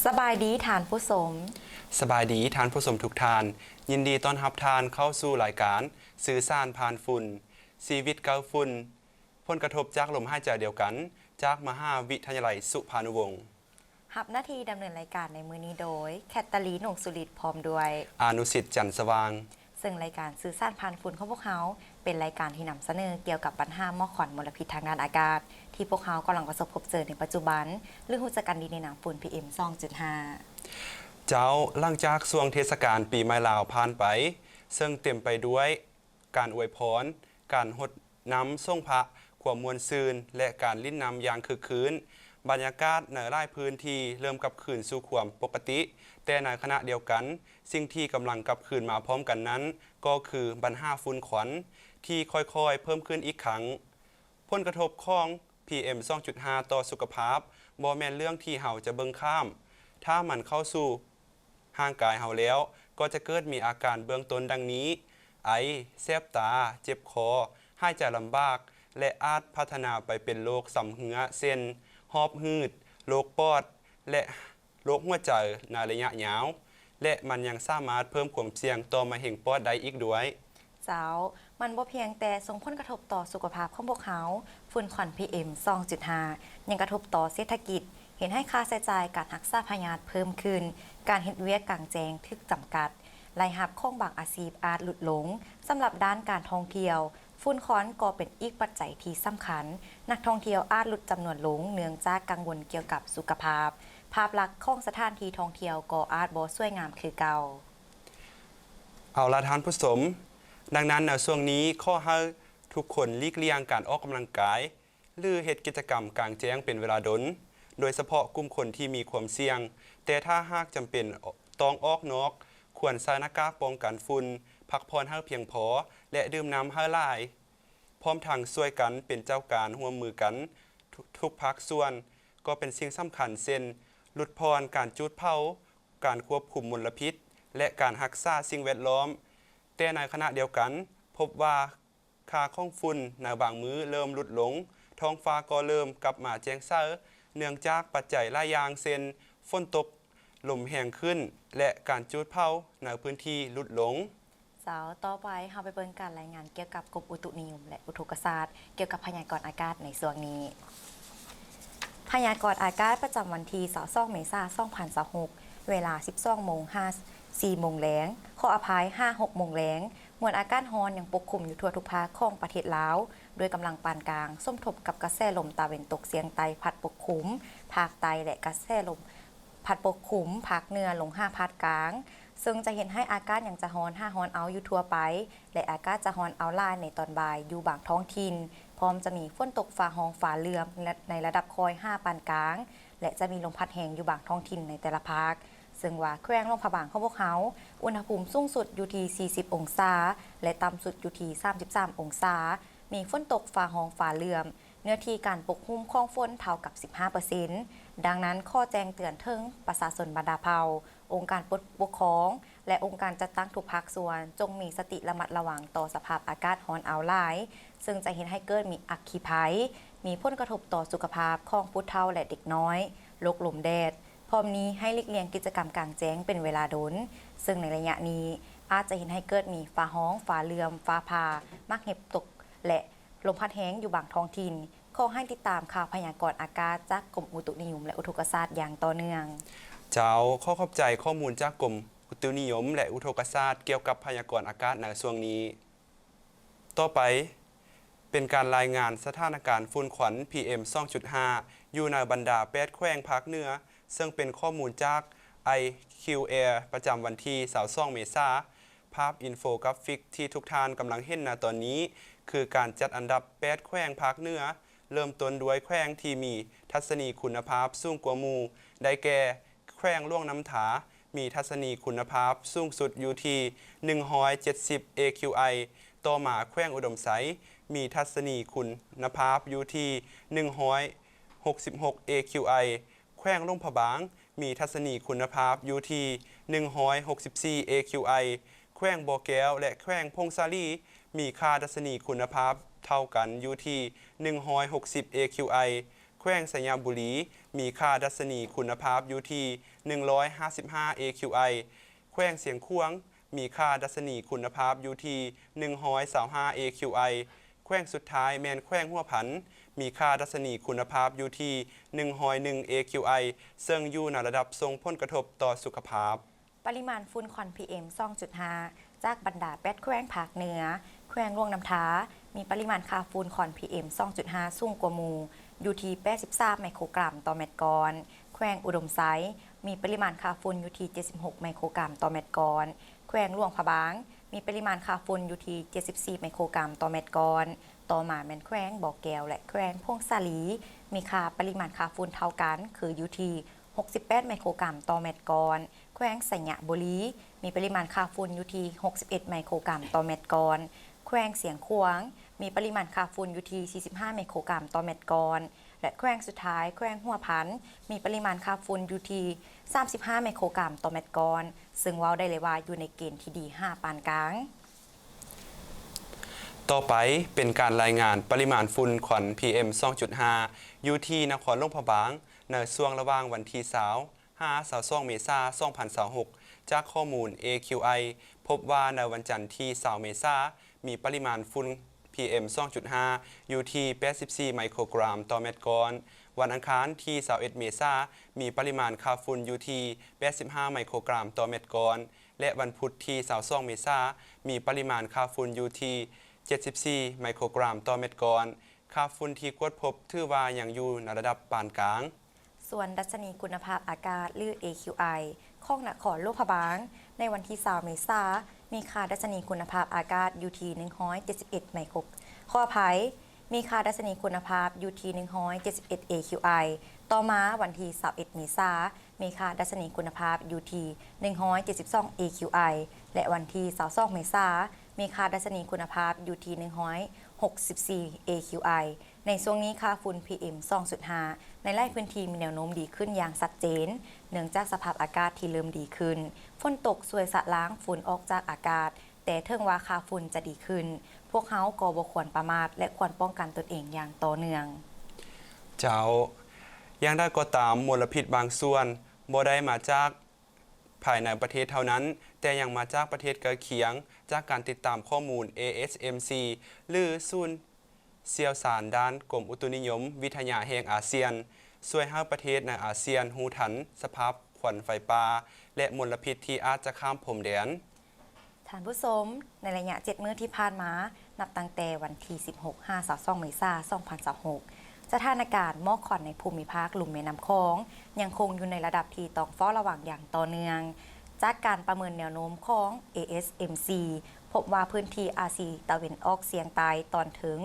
สบายดีทานผู้สมสบายดีทานผู้ชมทุกท่านยินดีต้อนรับทานเข้าสู่รายการสื่อสารผ่านฝุ่นชีวิตเก่าฝุ่นผลกระทบจากลมหายใจเดียวกันจากมหาวิทยาลัยสุภานุวงศ์หับหน้าที่ดำเนินรายการในมือนี้โดยแคตตาลีนหนงสุริตพร้อมด้วย อานุสิทธิ์จันทร์สว่างซึ่งรายการสื่อสารผ่านฝุ่นของพวกเขาเป็นรายการที่นำเสนอเกี่ยวกับปัญหาหมอกควันมลพิษทางด้านอากาศ ที่พวกเขากำลังประสบพบเจอในปัจจุบันเรื่องหูจักกันดีในนามฝุ่น PM 2.5 เจ้าหลังจากช่วงเทศกาลปีใหม่ลาวผ่านไปซึ่งเต็มไปด้วยการอวยพรการหดน้ำส่งพระความมวลซืนและการลิ้นน้ำอย่างคึกคืนบรรยากาศในหลายพื้นที่เริ่มกลับคืนสู่ความปกติ แต่ในขณะเดียวกันสิ่งที่กำลังกลับคืนมาพร้อมกันนั้น ก็คือปัญหาฝุ่นควันที่ค่อยๆเพิ่มขึ้นอีกครั้งผลกระทบของ PM 2.5 ต่อสุขภาพบ่แม่นเรื่องที่เฮาจะเบิ่งข้าม ถ้ามันเข้าสู่ร่างกายเฮาแล้ว ก็จะเกิดมีอาการเบื้องต้นดังนี้ ไอแสบตา เจ็บคอหายใจลำบาก และอาจพัฒนาไปเป็นโรคสำเหือเส้นหอบหืดโรคปอด และโรคหัวใจในระยะยาว และมันยังสามารถเพิ่มความเสี่ยงต่อมะเร็งปอดได้อีกด้วยเจ้ามันบ่เพียงแต่ส่งผลกระทบต่อสุขภาพของพวกเขาฝุ่นควัน PM 2.5 ยังกระทบต่อเศรษฐกิจเห็นให้ค่าใช้จ่ายการรักษาพยาธิเพิ่มขึ้นการเฮ็ดเวียกกลางแจ้งถึกจำกัดรายรับของบางอาชีพอาจหลุดหลงสำหรับด้านการท่องเที่ยวฝุ่นควันก็เป็นอีกปัจจัยที่สำคัญนักท่องเที่ยวอาจหลุดจำนวนลงเนื่องจากกังวลเกี่ยวกับสุขภาพภาพลักษณ์ของสถานที่ท่องเที่ยวก็อาจบ่สวยงามคือเก่าเอาละท่านผู้ชมดังนั้นในช่วงนี้ข้อให้ทุกคนหลีกเลี่ยงการออกกำลังกายหรือเหตุกิจกรรมกลางแจ้งเป็นเวลาดนโดยเฉพาะกลุ่มคนที่มีความเสี่ยงแต่ถ้าหากจำเป็นต้องออกนอกควรใส่หน้ากากป้องกันฝุ่นพักผ่อนให้เพียงพอและดื่มน้ำให้หลายพร้อมทางช่วยกันเป็นเจ้าการร่วมมือกันทุกภาคส่วนก็เป็นสิ่งสำคัญเช่นลดพรการจุดเผาการควบคุมมลพิษและการรักษาสิ่งแวดล้อมแต่ในขณะเดียวกันพบว่าค่าของฝุ่นในบางมื้อเริ่มลดลงท้องฟ้าก็เริ่มกลับมาแจ้งใสเนื่องจากปัจจัยหลายอย่างเช่นฝนตกลมแห้งขึ้นและการจุดเผาในพื้นที่ลดลงสาวต่อไปเราไปเบิ่งการรายงานเกี่ยวกับกรมอุตุนิยมและอุทกศาสตร์เกี่ยวกับพยากรณ์อากาศในช่วงนี้พยากรณ์อากาศประจำวันที่22เมษายน2026เวลา 12:04 โมงแลงขออภัย 5-6 โมงแลงมวลอากาศร้อนยังปกคลุมอยู่ทั่วทุกภาคของประเทศลาวโดยกำลังปานกลางสมทบกับกระแสลมตะวันตกเฉียงใต้พัดปกคลุมภาคใต้และกระแสลมพัดปกคลุมภาคเหนือลง5ภาคกลางซึ่งจะเห็นให้อากาศยังจะร้อนร้อนเอาอยู่ทั่วไปและอากาศจะร้อนเอาล่าในตอนบ่ายอยู่บางท้องถิ่นพร้อมจะมีฝนตกฟ้าห้องฟ้าเหลื่อมในระดับคอย5ปานกลางและจะมีลมพัดแรงอยู่บางท้องถิ่นในแต่ละภาคซึ่งว่าแขวงลงพะบางของพวกเขาอุณหภูมิสูงสุดอยู่ที่40องศาและต่ำสุดอยู่ที่33องศามีฝนตกฟ้าห้องฟ้าเหลื่อมเนื้อที่การปกคลุมของฝนเท่ากับ 15% ดังนั้นข้อแจ้งเตือนถึงประชาชนบรรดาเผ่าองค์การปกครองและองค์การจัดตั้งทุกภาคส่วนจงมีสติระมัดระวังต่อสภาพอากาศร้อนเอาหลายซึ่งจะเห็นให้เกิดมีอัคคีภัยมีผลกระทบต่อสุขภาพของผู้เฒ่าและเด็กน้อยโรคลมแดดพร้อมนี้ให้หลีกเลี่ยงกิจกรรมกลางแจ้งเป็นเวลาดนซึ่งในระยะนี้อาจจะเห็นให้เกิดมีฟ้าห้องฟ้าเหลื่อมฟ้าผ่ามักเห็บตกและลมพัดแห้งอยู่บางท้องถิ่นขอให้ติดตามข่าวพยากรณ์อากาศจากกรมอุตุนิยมและอุทกศาสตร์อย่างต่อเนื่องเจ้าข้อขอบใจข้อมูลจากกรมอุตุนิยมและอุทกศาสตร์เกี่ยวกับพยากรณ์อากาศในช่วงนี้ต่อไปเป็นการรายงานสถานการณ์ฝุ่นควัน PM 2.5 อยู่ในบรรดา8แขวงภาคเหนือซึ่งเป็นข้อมูลจาก IQAir ประจำวันที่22เมษายนภาพอินโฟกราฟิกที่ทุกท่านกำลังเห็นณตอนนี้คือการจัดอันดับ8แขวงภาคเหนือเริ่มต้นด้วยแขวงที่มีทัศนีคุณภาพสูงกว่าหมู่ได้แก่แขวงล่วงน้ำถามีทัศนีคุณภาพสูงสุดอยู่ที่170 AQI ต่อมาแขวงอุดมไซมีทัศนีคุณภาพอยู่ที่166 AQI แขวงลงพะบางมีทัศนีคุณภาพอยู่ที่164 AQI แขวงบ่อแก้วและแขวงพงษาลีมีค่าทัศนีคุณภาพเท่ากันอยู่ที่160 AQI แข วงสัญญาบุรีมีค่าดัชนีคุณภาพอยู่ที่155 AQI แขวงเสียงขวางมีค่าดัชนีคุณภาพอยู่ที่125 AQI แขวงสุดท้ายแมนแขวงหัวผันมีค่าดัชนีคุณภาพอยู่ที่101 AQI ซึ่งอยู่ในระดับส่งผลกระทบต่อสุขภาพปริมาณฝุ่นควัน PM 2.5 จากบรรดา8แขวงภาคเหนือแขวงหลวงน้ำท้ามีปริมาณค่าฝุ่นควัน PM 2.5 สูงกว่าหมู่อยู่ที่83ไมโครกรัมต่อเมตรกรแขวงอุดมไซมีปริมาณค่าฝุ่นอยู่ที่76ไมโครกรัมต่อเมตรกรแขวงหลวงพะบางมีปริมาณค่าฝุ่นอยู่ที่74ไมโครกรัมต่อเมตรกรต่อมาแม่นแขวงบ่อแก้วและแขวงพวงสาลีมีค่าปริมาณค่าฝุ่นเท่ากันคืออยู่ที่68ไมโครกรัมต่อเมตรกรแขวงสัญญาบุรีมีปริมาณค่าฝุ่นอยู่ที่61ไมโครกรัมต่อเมตรกรแขวงเสียงขวางมีปริมาณค่าฝุ่นอยู่ที่45ไมโครกรัมต่อเมตรกรและแขวงสุดท้ายแขวงหัวพันมีปริมาณค่าฝุ่นอยู่ที่35ไมโครกรัมต่อเมตรกรซึ่งเว้าได้เลยว่าอยู่ในเกณฑ์ที่ดี5ปานกลางต่อไปเป็นการรายงานปริมาณฝุ่นควัน PM 2.5 อยู่ที่นครหลวงพะบางในช่วงระหว่างวันที่22 เมษายน 2026 จากข้อมูล AQI พบว่าในวันจันทร์ที่20 เมษายน มีปริมาณฝุ่น PM 2.5 อยู่ที่84ไมโครกรัมต่อเมตรกรวันอังคารที่21 เมษายน มีปริมาณค่าฝุ่นอยู่ที่85ไมโครกรัมต่อเมตรกรและวันพุธที่22 เมษายน มีปริมาณค่าฝุ่นอยู่ที่74ไมโครกรัมต่อเมตรกรค่าฝุ่นที่กวดพบถือว่ายังอยู่ในระดับปานกลางส่วนดัชนีคุณภาพอากาศหรือ AQI ของนครหลวงพะบางในวันที่20 เมษายน มีค่าดัชนีคุณภาพอากาศอยู่ที่171ไมโครขออภัยมีค่าดัชนีคุณภาพอยู่ที่171 AQI ต่อมาวันที่21 เมษายน มีค่าดัชนีคุณภาพอยู่ที่172 AQI และวันที่22 เมษายน มีค่าดัชนีคุณภาพอยู่ที่164 AQI ในช่วงนี้ค่าฝุ่น PM 2.5 ในหลายพื้นที่มีแนวโน้มดีขึ้นอย่างชัดเจนเนื่องจากสภาพอากาศที่เริ่มดีขึ้นฝนตกช่วยสะล้างฝุ่นออกจากอากาศแต่ถึงว่าค่าฝุ่นจะดีขึ้นพวกเขาก็บ่ควรประมาทและควรป้องกันตนเองอย่างต่อเนื่องเจ้าอย่างได้ก็ตามมลพิษบางส่วนบ่ได้มาจากภายในประเทศเท่านั้นแต่ยังมาจากประเทศใกล้เคียงจากการติดตามข้อมูล ASMC หรือศูนย์เชี่ยวชาญด้านกรมอุตุนิยมวิทยาแห่งอาเซียนช่วยให้ประเทศในอาเซียนหูทันสภาพควันไฟป่าและมลพิษที่อาจจะข้ามพรมแดนท่านผู้ชมในระยะ7 มื้อที่ผ่านมานับตั้งแต่วันที่16-22 เมษายน 2026สถานการณ์หมอกควันในภูมิภาคลุ่มแม่น้ำคองยังคงอยู่ในระดับที่ต้องเฝ้าระวังอย่างต่อเนื่องจากการประเมินแนวโน้มของ ASMC พบว่าพื้นที่อาซีตะวันออกเฉียงใต้ตอนถึง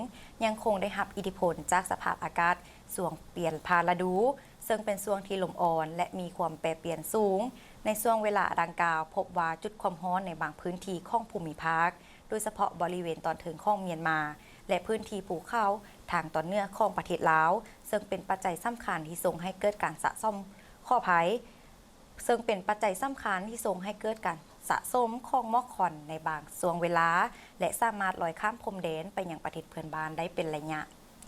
ยังคงได้รับอิทธิพลจากสภาพอากาศช่วงเปลี่ยนผ่านฤดูซึ่งเป็นช่วงที่ลมอ่อนและมีความแปรเปลี่ยนสูงในช่วงเวลาดังกล่าวพบว่าจุดความร้อนในบางพื้นที่ของภูมิภาคโดยเฉพาะบริเวณตอนถึงของเมียนมาและพื้นที่ภูเขาทางตอนเหนือของประเทศลาวซึ่งเป็นปัจจัยสำคัญที่ส่งให้เกิดการสะสมข้อภัยซึ่งเป็นปัจจัยสำคัญที่ส่งให้เกิดการสะสมของหมอกควันในบางช่วงเวลาและสามารถลอยข้ามพรมแดนไปยังประเทศเพื่อนบ้านได้เป็นระยะ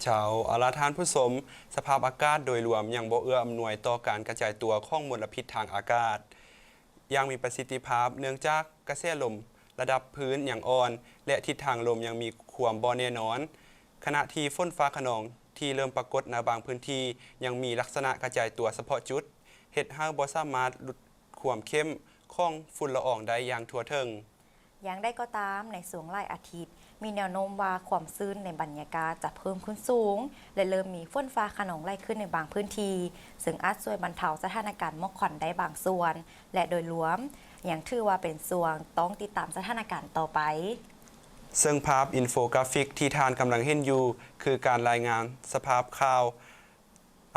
ชาวอาราทานผู้ชมสภาพอากาศโดยรวมยังบ่เอื้ออำนวยต่อการกระจายตัวของมลพิษทางอากาศยังมีประสิทธิภาพเนื่องจากกระแสลมระดับพื้นอย่างอ่อนและทิศทางลมยังมีความบ่แน่นอนขณะที่ฝนฟ้าคะนองที่เริ่มปรากฏในบางพื้นที่ยังมีลักษณะกระจายตัวเฉพาะจุดเฮ็ดให้บ่สามารถลดความเข้มของฝุ่นละอองได้อย่างทั่วถึงอย่างได้ก็ตามในช่วงหลายอาทิตย์มีแนวโน้มว่าความชื้นในบรรยากาศจะเพิ่มขึ้นสูงและเริ่มมีฝนฟ้าคะนองไล่ขึ้นในบางพื้นที่ซึ่งอาจช่วยบรรเทาสถานการณ์หมอกควันได้บางส่วนและโดยรวมอย่างถือว่าเป็นส่วนต้องติดตามสถานการณ์ต่อไปซึ่งภาพอินโฟกราฟิกที่ท่านกำลังเห็นอยู่คือการรายงานสภาพข่าว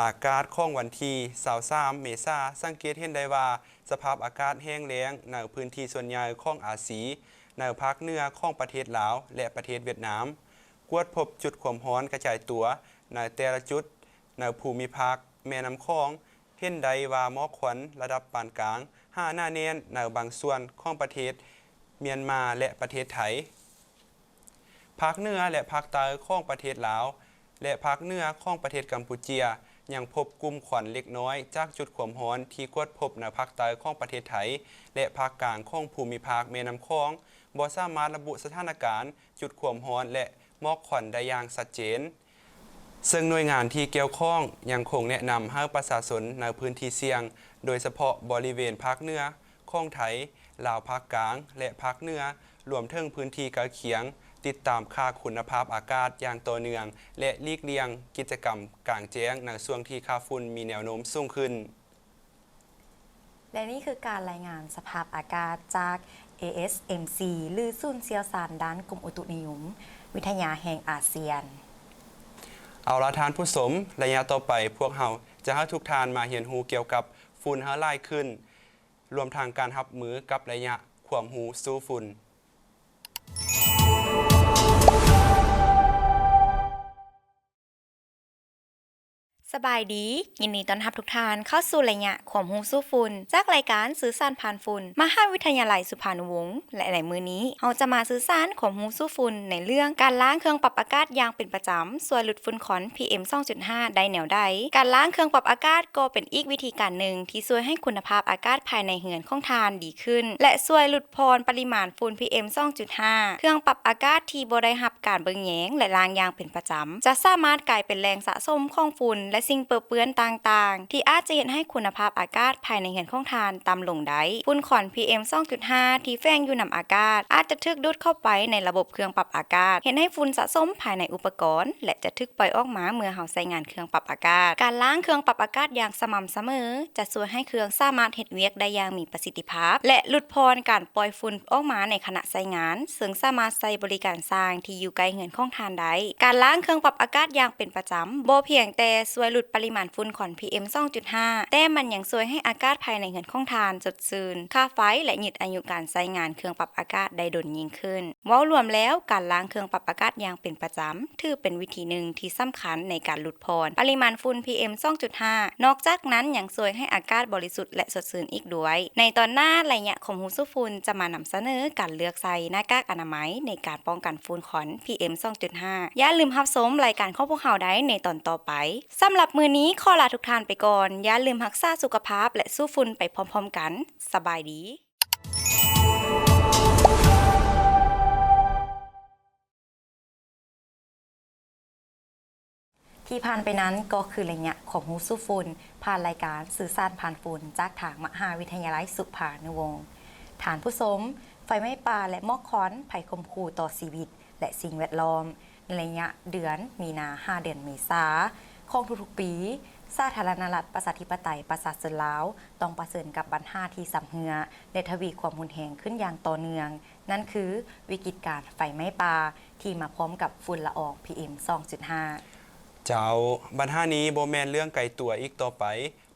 อากาศของวันที่23 เมษายนสังเกตเห็นได้ว่าสภาพอากาศแห้งแล้งในพื้นที่ส่วนใหญ่ของอาซีในภาคเหนือของประเทศลาวและประเทศเวียดนามกวดพบจุดความร้อนกระจายตัวในแต่ละจุดในภูมิภาคแม่น้ำคองเห็นได้ว่าหมอกควันระดับปานกลางหน้าแน่นในบางส่วนของประเทศเมียนมาและประเทศไทยภาคเหนือและภาคใต้ของประเทศลาวและภาคเหนือของประเทศกัมพูชา ยังพบกลุ่มควันเล็กน้อยจากจุดความร้อนที่กวดพบในภาคใต้ของประเทศไทยและภาคกลางของภูมิภาคแม่น้ำคองบ่สามารถระบุสถานการณ์จุดความร้อนและหมอกควันได้อย่างชัดเจนซึ่งหน่วยงานที่เกี่ยวข้องยังคงแนะนำให้ประชาชนในพื้นที่เสี่ยงโดยเฉพาะบริเวณภาคเหนือของไทยลาวภาคกลางและภาคเหนือรวมถึงพื้นที่ใกล้เคียงติดตามค่าคุณภาพอากาศอย่างต่อเนื่องและหลีกเลี่ยงกิจกรรมกลางแจ้งในช่วงที่ค่าฝุ่นมีแนวโน้มสูงขึ้นและนี่คือการรายงานสภาพอากาศจาก ASMC หรือศูนย์เชี่ยวชาญด้านกรมอุตุนิยมวิทยาแห่งอาเซียนเอาละทานผู้ชมระยะต่อไปพวกเราจะให้ทุกทานมาเรียนรู้เกี่ยวกับฝุ่นให้หลายขึ้นรวมทางการรับมือกับระยะความรู้สู้ฝุ่นสบายดียินดีต้อนรับทุกท่านเข้าสู่ระยะความรู้สู้ฝุ่นจากรายการสื่อสารผ่านฝุ่นมหาวิทยาลัยสุภานุวงศ์และในมื้อนี้เราจะมาสื่อสารความรู้สู้ฝุ่นในเรื่องการล้างเครื่องปรับอากาศอย่างเป็นประจำส่วนลดฝุ่นควัน PM 2.5 ได้แนวใดการล้างเครื่องปรับอากาศก็เป็นอีกวิธีการหนึ่งที่ช่วยให้คุณภาพอากาศภายในเรือนของท่านดีขึ้นและช่วยลดพรปริมาณฝุ่น PM 2.5 เครื่องปรับอากาศที่บ่ได้รับการเบิ่งแยงและล้างอย่างเป็นประจำจะสามารถกลายเป็นแหล่งสะสมของฝุ่นและสิ่งเปื้อนต่างๆที่อาจจะเฮ็ดให้คุณภาพอากาศภายในเรือนของท่านต่ำลงได้ฝุ่นควัน PM 2.5 ที่แฝงอยู่นำอากาศอาจจะถูกดูดเข้าไปในระบบเครื่องปรับอากาศเฮ็ดให้ฝุ่นสะสมภายในอุปกรณ์และจะถูกปล่อยออกมาเมื่อเราใช้งานเครื่องปรับอากาศการล้างเครื่องปรับอากาศอย่างสม่ำเสมอจะช่วยให้เครื่องสามารถเฮ็ดเวียกได้อย่างมีประสิทธิภาพและลดพรการปล่อยฝุ่นออกมาในขณะใช้งานซึ่งสามารถใช้บริการสร้างที่อยู่ใกล้เรือนของท่านได้การล้างเครื่องปรับอากาศอย่างเป็นประจำบ่เพียงแต่ช่วยลดปริมาณฝุ่นควัน PM 2.5 แต่มันยังช่วยให้อากาศภายในเรือนของท่านสดชื่นค่าไฟและยืดอายุการใช้งานเครื่องปรับอากาศได้ดนยิ่งขึ้นเว้ารวมแล้วการล้างเครื่องปรับอากาศอย่างเป็นประจำถือเป็นวิธีหนึ่งที่สำคัญในการลดพรปริมาณฝุ่น PM 2.5 นอกจากนั้นยังช่วยให้อากาศบริสุทธิ์และสดชื่นอีกด้วยในตอนหน้ารายละเอียดของหูสู้ฝุ่นจะมานำเสนอการเลือกใส่หน้ากากอนามัยในการป้องกันฝุ่นควัน PM 2.5 อย่าลืมรับชมรายการของพวกเราได้ในตอนต่อไปสำหรับมื้อนี้ขอลาทุกท่านไปก่อนอย่าลืมรักษาสุขภาพและสู้ฝุ่นไปพร้อมๆกันสบายดีที่ผ่านไปนั้นก็คือระยะของหูสู้ฝุ่นผ่านรายการสื่อสารผ่านฝุ่นจากทางมหาวิทยาลัยสุภานุวงศ์ฐานผู้ชมไฟไหม้ป่าและหมอกควันภัยคมขู่ต่อชีวิตและสิ่งแวดล้อมในระยะเดือนมีนา 5 เดือนเมษาของทุกๆปีสาธารณรัฐประชาธิปไตยประชาชนลาวต้องประเสริญกับปัญหาที่สำเฮือและทวีความรุนแรงขึ้นอย่างต่อเนื่องนั่นคือวิกฤตการไฟไหม้ป่าที่มาพร้อมกับฝุ่นละออง PM 2.5 เจ้าปัญหานี้บ่แม่นเรื่องไกลตัวอีกต่อไป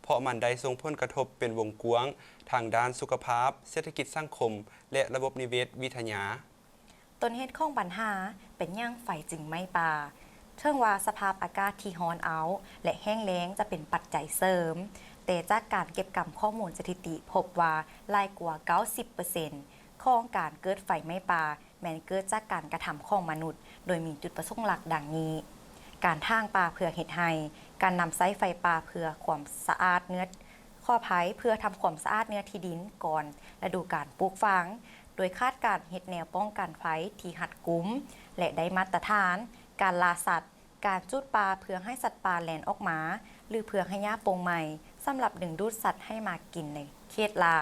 เพราะมันได้ส่งผลกระทบเป็นวงกว้างทางด้านสุขภาพเศรษฐกิจสังคมและระบบนิเวศวิทยาต้นเหตุของปัญหาเป็นย่างไฟจึงไหม้ป่าเชื่องว่าสภาพอากาศที่ร้อนเอาและแห้งแล้งจะเป็นปัจจัยเสริมแต่จากการเก็บกำข้อมูลสถิติพบว่าหลายกว่า 90% ของการเกิดไฟไหม้ป่าแม้นเกิดจากการกระทำของมนุษย์โดยมีจุดประสงค์หลักดังนี้การทางป่าเพื่อเฮ็ดให้การนำไส้ไฟป่าเพื่อความสะอาดเนื้อข้อภัยเพื่อทำความสะอาดเนื้อที่ดินก่อนฤดูกาลปลูกฝังโดยคาดการเฮ็ดแนวป้องกันไฟที่หัดกุมและได้มาตรฐานการล่าสัตว์การจุดปลาเพื่อให้สัตว์ป่าแล่นออกมาหรือเพื่อให้หญ้าปงใหม่สำหรับดึงดูดสัตว์ให้มากินในเขตลา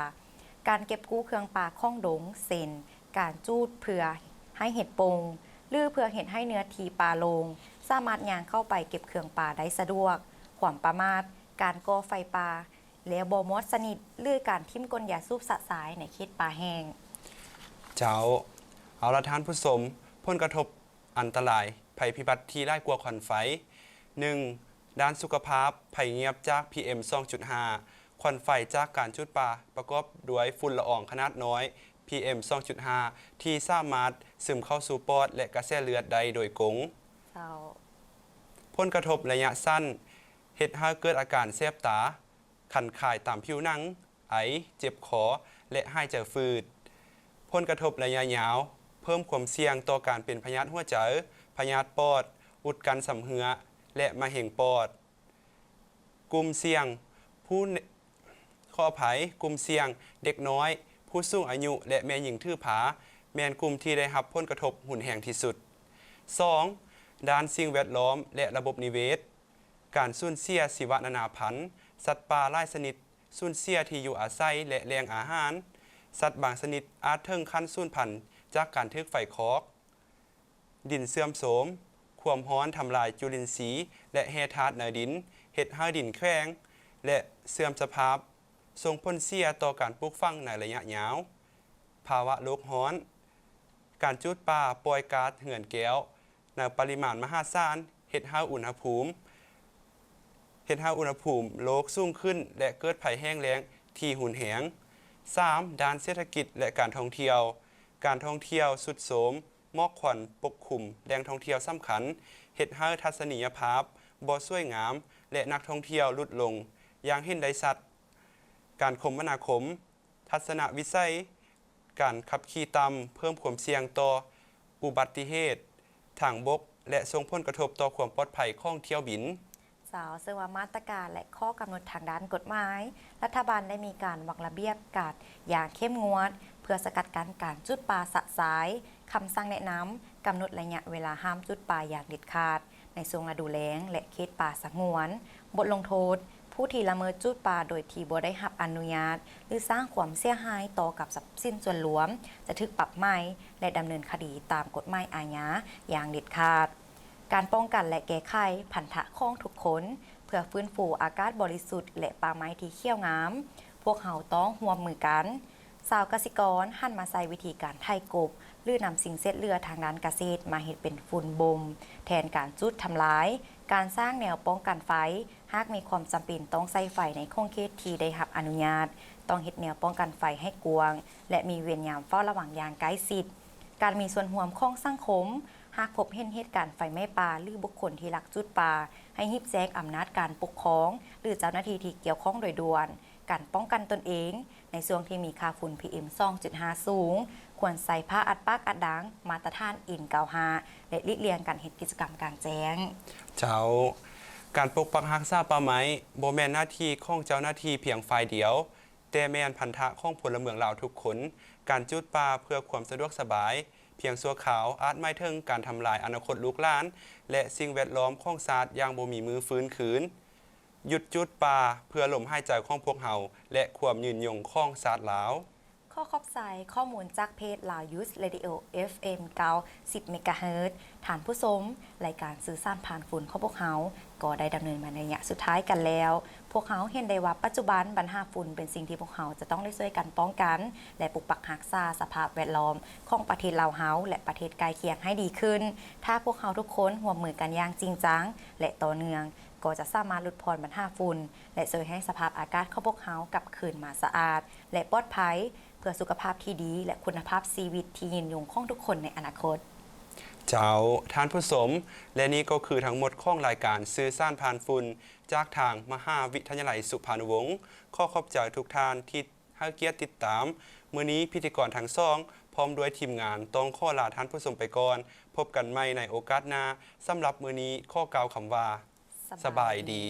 การเก็บกู้เครื่องป่าข้องดงเซนการจูดเพื่อให้เห็ดปงหรือเพื่อเห็ดให้เนื้อทีปลาลงสามารถย่างเข้าไปเก็บเครื่องป่าได้สะดวกความประมาทการก่อไฟป่าและบ่มอดสนิทหรือการทิ่มก้นยาสูบสะสายในเขตป่าแห้งเจ้าเอาละท่านผู้ชมผลกระทบอันตรายภัยพิบัติที่ร้ายกว่าควันไฟ 1. ด้านสุขภาพภัยเงียบจาก PM 2.5 ควันไฟจากการจุดป่าประกอบด้วยฝุ่นละอองขนาดน้อย PM 2.5 ที่สามารถซึมเข้าสู่ปอดและกระแสเลือดได้โดยกงผลกระทบระยะสั้นเฮ็ดให้เกิดอาการแสบตาคันข่ายตามผิวหนังไอเจ็บคอและหายใจฝืดผลกระทบระยะยาวเพิ่มความเสี่ยงต่อการเป็นพยาธิหัวใจพยาธิปอดอุดกันสำเหือและมะเร็งปอด กลุ่มเสี่ยงผู้ขออภัยกลุ่มเสี่ยงเด็กน้อย ผู้สูงอายุและแม่หญิงถือผาแม่นกลุ่มที่ได้รับผลกระทบหุนแหงที่สุด 2. ด้านสิ่งแวดล้อมและระบบนิเวศ การสูญเสียชีวนานาพันธุ์สัตว์ป่าหลายชนิดสูญเสียที่อยู่อาศัยและแหล่งอาหาร สัตว์บางชนิดอาจถึงขั้นสูญพันธุ์จากการถูกไฟคอก ดินเสื่อมโทรมความร้อนทำลายจุลินทรีย์และแร่ธาตุในดินเฮ็ดให้ดินแข็งและเสื่อมสภาพส่งผลเสียต่อการปลูกฝังในระยะยาว ภาวะโลกร้อน การจุดป่าปล่อยก๊าซเหือนแก้วในปริมาณมหาศาลเฮ็ดให้อุณหภูมิโลกสูงขึ้นและเกิดภัยแห้งแล้งที่หุนแหง 3. ด้านเศรษฐกิจและการท่องเที่ยว การท่องเที่ยวสุดโทรมหมอกควันปกคลุมแหล่งท่องเที่ยวสำคัญเฮ็ดให้ทัศนียภาพบ่สวยงามและนักท่องเที่ยวลดลงอย่างเห็นได้ชัด การคมนาคม ทัศนวิสัย การขับขี่ต่ำเพิ่มความเสี่ยงต่ออุบัติเหตุทางบกและส่งผลกระทบต่อความปลอดภัยของเที่ยวบิน สาวซึ่งว่ามาตรการและข้อกำหนดทางด้านกฎหมาย รัฐบาลได้มีการวางระเบียบการอย่างเข้มงวด เพื่อสกัดกั้นการจุดป่าสะสายคำสั่งแนะนำกำหนดระยะเวลาห้ามจุดป่าอย่างเด็ดขาด ในช่วงฤดูแล้งและเขตป่าสงวน บทลงโทษ ผู้ที่ละเมิดจุดป่าโดยที่บ่ได้รับอนุญาต หรือสร้างความเสียหายต่อกับทรัพย์สินส่วนรวม จะถูกปรับใหม่และดำเนินคดีตามกฎหมายอาญาอย่างเด็ดขาด การป้องกันและแก้ไขพันธะของทุกคน เพื่อฟื้นฟูอากาศบริสุทธิ์และป่าไม้ที่เขียวงาม พวกเขาต้องร่วมมือกันชาวเกษตรกรหันมาใช้วิธีการไถกบ หรือนำสิ่งเศษเหลือทางด้านเกษตรมาเฮ็ดเป็นฝุ่นบ่มแทนการจุดทำลาย การสร้างแนวป้องกันไฟ หากมีความจำเป็นต้องใช้ไฟในคงเขตที่ได้รับอนุญาต ต้องเฮ็ดแนวป้องกันไฟให้กว้าง และมีเวรยามเฝ้าระวังอย่างใกล้ชิด การมีส่วนร่วมของสังคม หากพบเห็นเหตุการณ์ไฟไหม้ป่าหรือบุคคลที่ลักจุดป่า ให้รีบแจ้งอำนาจการปกครอง หรือเจ้าหน้าที่ที่เกี่ยวข้องโดยด่วน การป้องกันตนเอง ในช่วงที่มีค่าฝุ่น PM 2.5 สูง ควรใส่ผ้าอัดปากอัดดัง มาตรฐาน N95 และหลีกเลี่ยงการเฮ็ดกิจกรรมกลางแจ้ง เจ้า การปกปักรักษาป่าไม้บ่แม่นหน้าที่ของเจ้าหน้าที่เพียงฝ่ายเดียว แต่แม่นพันธะของพลเมืองลาวทุกคน การจุดป่าเพื่อความสะดวกสบาย เพียงชั่วคราวอาจหมายถึงการทำลายอนาคตลูกหลาน และสิ่งแวดล้อมของชาติอย่างบ่มีมือฟื้นคืน หยุดจุดป่าเพื่อลมหายใจของพวกเฮาและความยืนยงของชาติลาว ข้อขอบใจข้อมูลจากเพจลาวยูสเรดิโอ FM 90 เมกะเฮิรตซ์ฐานผู้ชมรายการสื่อสารผ่านฝุ่นของพวกเขาก็ได้ดำเนินมาในระยะสุดท้ายกันแล้ว พวกเขาเห็นได้ว่าปัจจุบันปัญหาฝุ่นเป็นสิ่งที่พวกเขาจะต้องได้ช่วยกันป้องกัน และปกปักรักษาสภาพแวดล้อมของประเทศลาวเฮาและประเทศใกล้เคียงให้ดีขึ้น ถ้าพวกเขาทุกคนร่วมมือกันอย่างจริงจังและต่อเนื่อง ก็จะสามารถลดพรปัญหาฝุ่นและช่วยให้สภาพอากาศของพวกเขากลับคืนมาสะอาด และปลอดภัย เพื่อสุขภาพที่ดีและคุณภาพชีวิตที่ยืนยงของทุกคนในอนาคต เจ้าท่านผู้ชมและนี่ก็คือทั้งหมดของรายการสื่อสารผ่านฝุ่นจากทางมหาวิทยาลัยสุพรรณวงศ์ขอขอบใจทุกท่านที่ให้เกียรติติดตามมื้อนี้พิธีกรทั้งสองพร้อมด้วยทีมงานต้องขอลาท่านผู้ชมไปก่อน พบกันใหม่ในโอกาสหน้าสำหรับมื้อนี้ขอกล่าวคำว่าสบายดี